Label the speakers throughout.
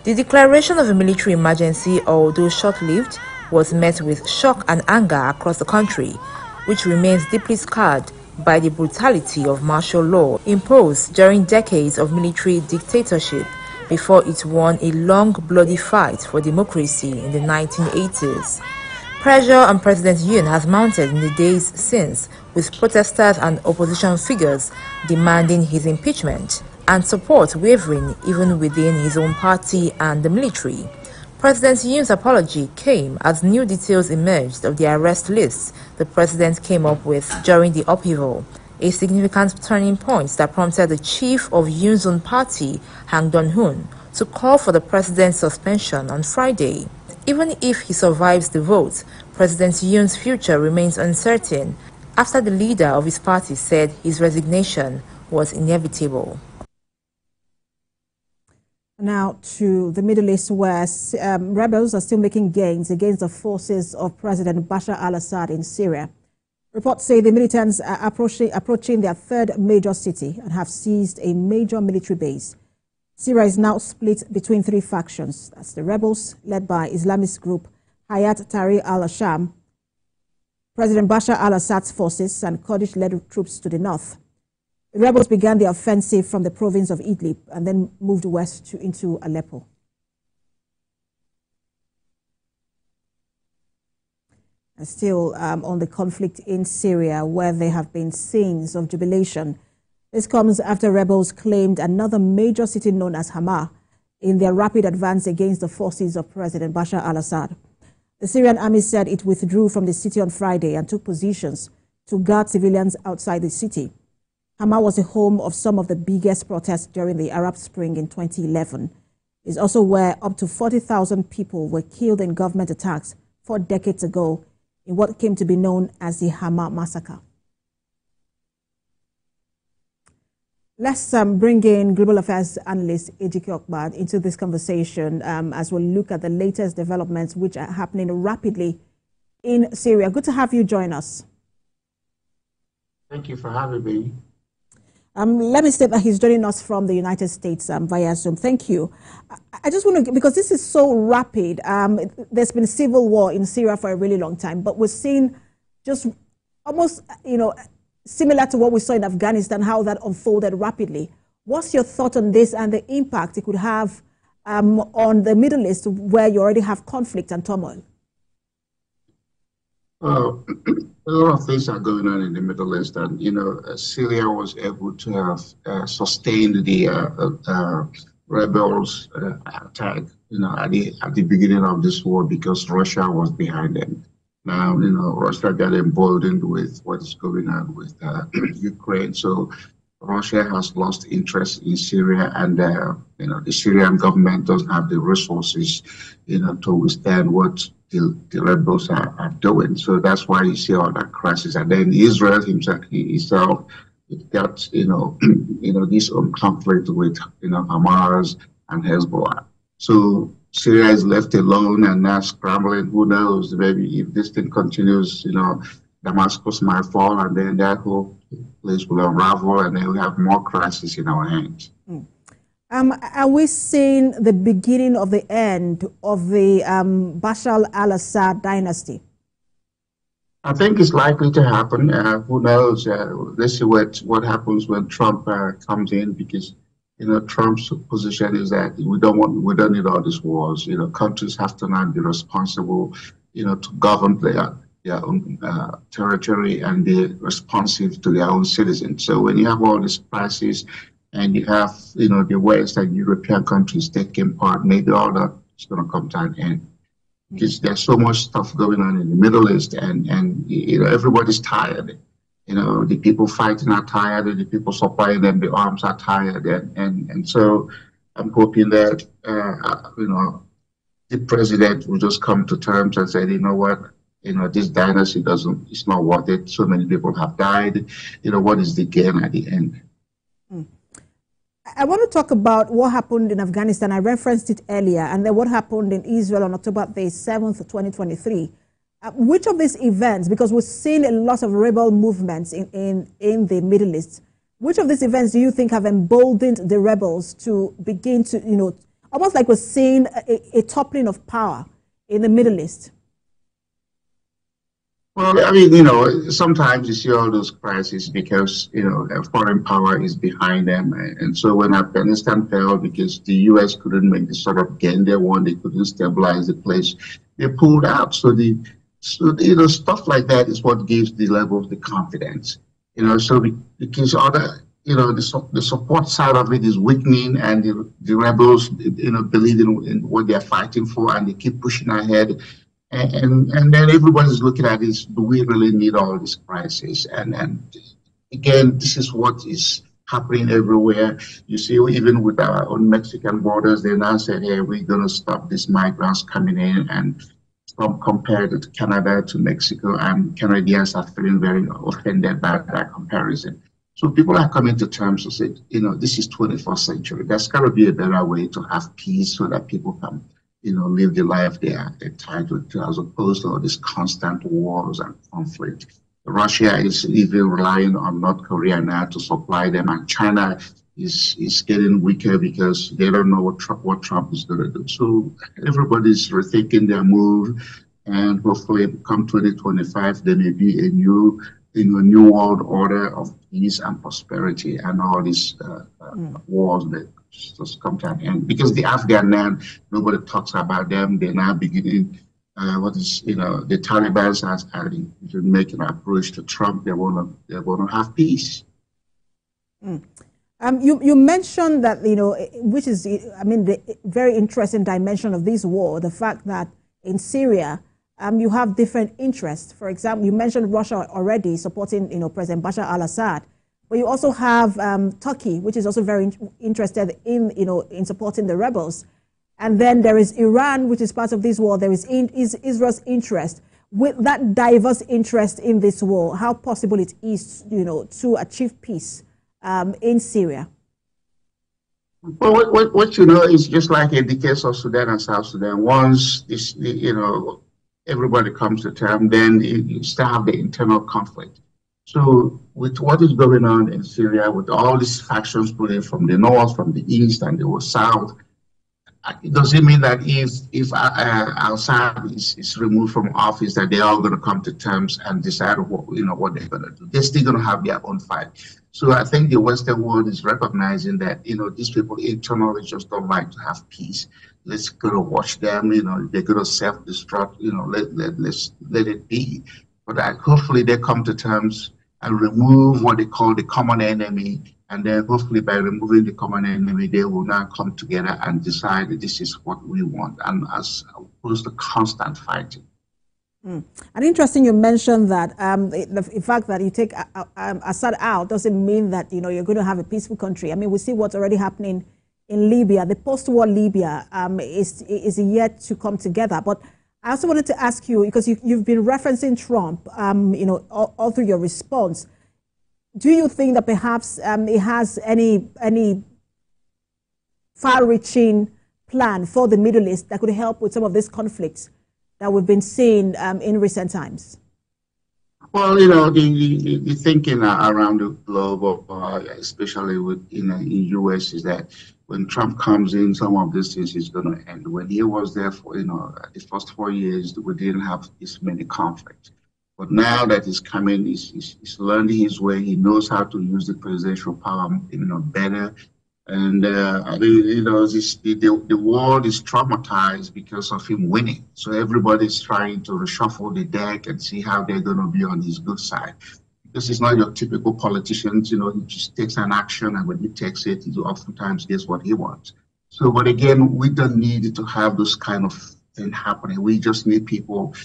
Speaker 1: The declaration of a military emergency, although short-lived, was met with shock and anger across the country, which remains deeply scarred by the brutality of martial law imposed during decades of military dictatorship before it won a long, bloody fight for democracy in the 1980s. Pressure on President Yoon has mounted in the days since, with protesters and opposition figures demanding his impeachment, and support wavering even within his own party and the military. President Yoon's apology came as new details emerged of the arrest lists the president came up with during the upheaval, a significant turning point that prompted the chief of Yoon's own party, Han Dong-hoon, to call for the president's suspension on Friday. Even if he survives the vote, President Yoon's future remains uncertain after the leader of his party said his resignation was inevitable.
Speaker 2: Now to the Middle East, where rebels are still making gains against the forces of President Bashar al-Assad in Syria. Reports say the militants are approaching their third major city and have seized a major military base. Syria is now split between three factions. That's the rebels, led by Islamist group Hayat Tahrir al-Sham, President Bashar al-Assad's forces, and Kurdish-led troops to the north. The rebels began the offensive from the province of Idlib and then moved west into Aleppo. And still on the conflict in Syria, where there have been scenes of jubilation. This comes after rebels claimed another major city known as Hama in their rapid advance against the forces of President Bashar al-Assad. The Syrian army said it withdrew from the city on Friday and took positions to guard civilians outside the city. Hama was the home of some of the biggest protests during the Arab Spring in 2011. It's also where up to 40,000 people were killed in government attacks 4 decades ago in what came to be known as the Hama massacre. Let's bring in global affairs analyst Ejike Okpa into this conversation as we look at the latest developments which are happening rapidly in Syria. Good to have you join us.
Speaker 3: Thank you for having me.
Speaker 2: Let me state that he's joining us from the United States via Zoom. Thank you. I just want to, because this is so rapid, there's been civil war in Syria for a really long time, but we're seeing just almost, similar to what we saw in Afghanistan, how that unfolded rapidly. What's your thought on this and the impact it could have on the Middle East, where you already have conflict and turmoil?
Speaker 3: A lot of things are going on in the Middle East, and Syria was able to have sustained the rebels' attack, at the beginning of this war because Russia was behind them. Now, Russia got emboldened with what is going on with Ukraine, so Russia has lost interest in Syria, and the Syrian government doesn't have the resources, to withstand what the rebels are doing. So that's why you see all that crisis. And then Israel himself got this conflict with Hamas and Hezbollah. So Syria is left alone and now scrambling. Who knows? Maybe if this thing continues, Damascus might fall, and then that whole place will unravel, and then we have more crisis in our hands.
Speaker 2: Are we seeing the beginning of the end of the Bashar al-Assad dynasty?
Speaker 3: I think it's likely to happen. Who knows? Let's see what happens when Trump comes in, because Trump's position is that we don't need all these wars. Countries have to now be responsible, to govern their own territory and be responsive to their own citizens. So when you have all these crises, and you have, the West and European countries taking part, maybe all that is going to come to an end. Because there's so much stuff going on in the Middle East, and everybody's tired. The people fighting are tired, and the people supplying them the arms are tired. And so I'm hoping that, the president will just come to terms and say, you know what, this dynasty it's not worth it. So many people have died. What is the gain at the end?
Speaker 2: I want to talk about what happened in Afghanistan. I referenced it earlier, and then what happened in Israel on October the 7th, 2023. Which of these events, because we've seen a lot of rebel movements in the Middle East, which of these events do you think have emboldened the rebels to begin to, almost like we're seeing a toppling of power in the Middle East.
Speaker 3: Well, I mean, sometimes you see all those crises because, a foreign power is behind them. And so when Afghanistan fell because the U.S. couldn't make the sort of gain they wanted, they couldn't stabilize the place, they pulled out. So stuff like that is what gives the level of the confidence. Because the support side of it is weakening, and the rebels, believe in what they're fighting for, and they keep pushing ahead. And then everybody's looking at this, do we really need all this crisis? And again, this is what is happening everywhere. You see, even with our own Mexican borders, they now said, hey, we're going to stop these migrants coming in, and from compared to Canada to Mexico, and Canadians are feeling very offended by that comparison. So people are coming to terms to say, this is 21st century. There's got to be a better way to have peace so that people can live the life they are entitled to, as opposed to all these constant wars and conflict. Russia is even relying on North Korea now to supply them, and China is getting weaker because they don't know what Trump is going to do. So everybody's rethinking their move, and hopefully come 2025, there may be a new world order of peace and prosperity, and all these wars that just come to an end. Because the Afghan land, nobody talks about them. They're now beginning, the Taliban are making an approach to Trump. They want to have peace.
Speaker 2: You mentioned that, which is, the very interesting dimension of this war, the fact that in Syria, you have different interests. For example, you mentioned Russia already supporting, President Bashar al-Assad, but you also have Turkey, which is also very interested in supporting the rebels. And then there is Iran, which is part of this war. There is Israel's interest. With that diverse interest in this war, how possible it is, to achieve peace in Syria?
Speaker 3: Well, what is just like in the case of Sudan and South Sudan. Once this, everybody comes to terms, then you still have the internal conflict. So with what is going on in Syria, with all these factions put in from the north, from the east, and the south, it doesn't mean that if Assad is removed from office, that they're all going to come to terms and decide what they're going to do. They're still going to have their own fight. So I think the Western world is recognizing that these people internally just don't like to have peace. Let's go to watch them. They're going to self-destruct. Let it be. But hopefully they come to terms and remove what they call the common enemy. And then hopefully by removing the common enemy, they will now come together and decide that this is what we want, and as opposed to constant fighting.
Speaker 2: And interesting, you mentioned that the fact that you take Assad out doesn't mean that you're going to have a peaceful country. I mean, we see what's already happening in Libya. The post-war Libya is yet to come together. But I also wanted to ask you, because you've been referencing Trump, all through your response. Do you think that perhaps it has any far-reaching plan for the Middle East that could help with some of these conflicts that we've been seeing in recent times?
Speaker 3: Well, the thinking around the globe, especially in the U.S., is that when Trump comes in, some of these things is going to end. When he was there for, the first 4 years, we didn't have this many conflicts. But now that he's coming, he's learning his way. He knows how to use the presidential power, better. And the world is traumatized because of him winning. So everybody's trying to reshuffle the deck and see how they're going to be on his good side. Because he's not your typical politician. He just takes an action, and when he takes it, he oftentimes gets what he wants. So, but again, we don't need to have this kind of thing happening. We just need people.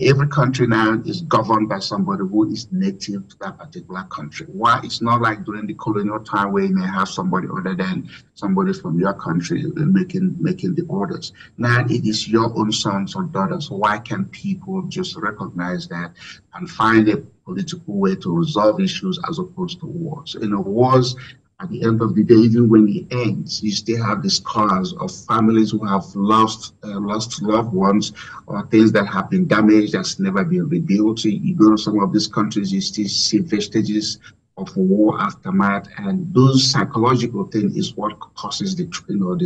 Speaker 3: Every country now is governed by somebody who is native to that particular country. Why? It's not like during the colonial time where you may have somebody other than somebody from your country making the orders. Now it is your own sons or daughters. Why can't people just recognize that and find a political way to resolve issues as opposed to wars? Wars, at the end of the day, even when it ends, you still have the scars of families who have lost loved ones, or things that have been damaged that's never been rebuilt. So you go to some of these countries, you still see vestiges of war aftermath, and those psychological things is what causes the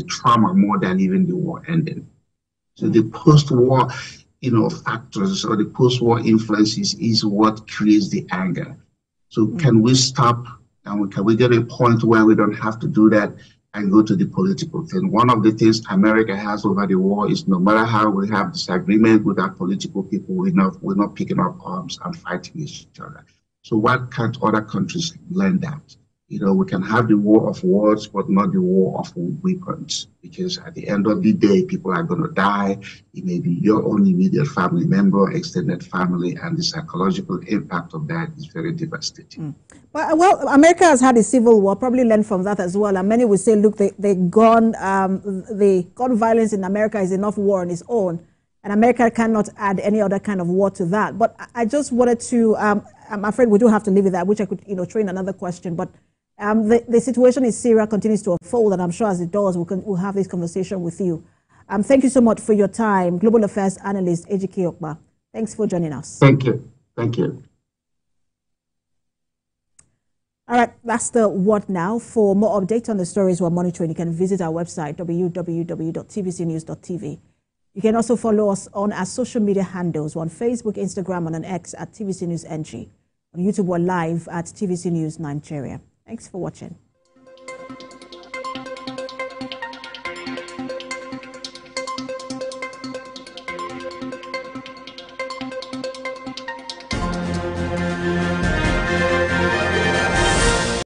Speaker 3: trauma more than even the war ending. So the post-war factors or the post-war influences is what creates the anger. So can we stop and can we get a point where we don't have to do that and go to the political thing? One of the things America has over the war is no matter how we have disagreement with our political people, we're not picking up arms and fighting each other. So why can't other countries learn that? We can have the war of words, but not the war of weapons, because at the end of the day, people are going to die. It may be your own immediate family member, extended family, and the psychological impact of that is very devastating.
Speaker 2: Well, America has had a civil war, probably learned from that as well. And many would say, look, the gun violence in America is enough war on its own, and America cannot add any other kind of war to that. But I just wanted to, I'm afraid we do have to leave it at that, which I could, train another question. But the situation in Syria continues to unfold, and I'm sure as it does, we'll have this conversation with you. Thank you so much for your time. Global Affairs Analyst, Ejike Okpa. Thanks for joining us.
Speaker 3: Thank you. Thank you.
Speaker 2: All right, that's the What Now. For more updates on the stories we're monitoring, you can visit our website, www.tvcnews.tv. You can also follow us on our social media handles. We're on Facebook, Instagram, and on X at TVC News NG. On YouTube, we're live at TVC News Nigeria. Thanks for watching.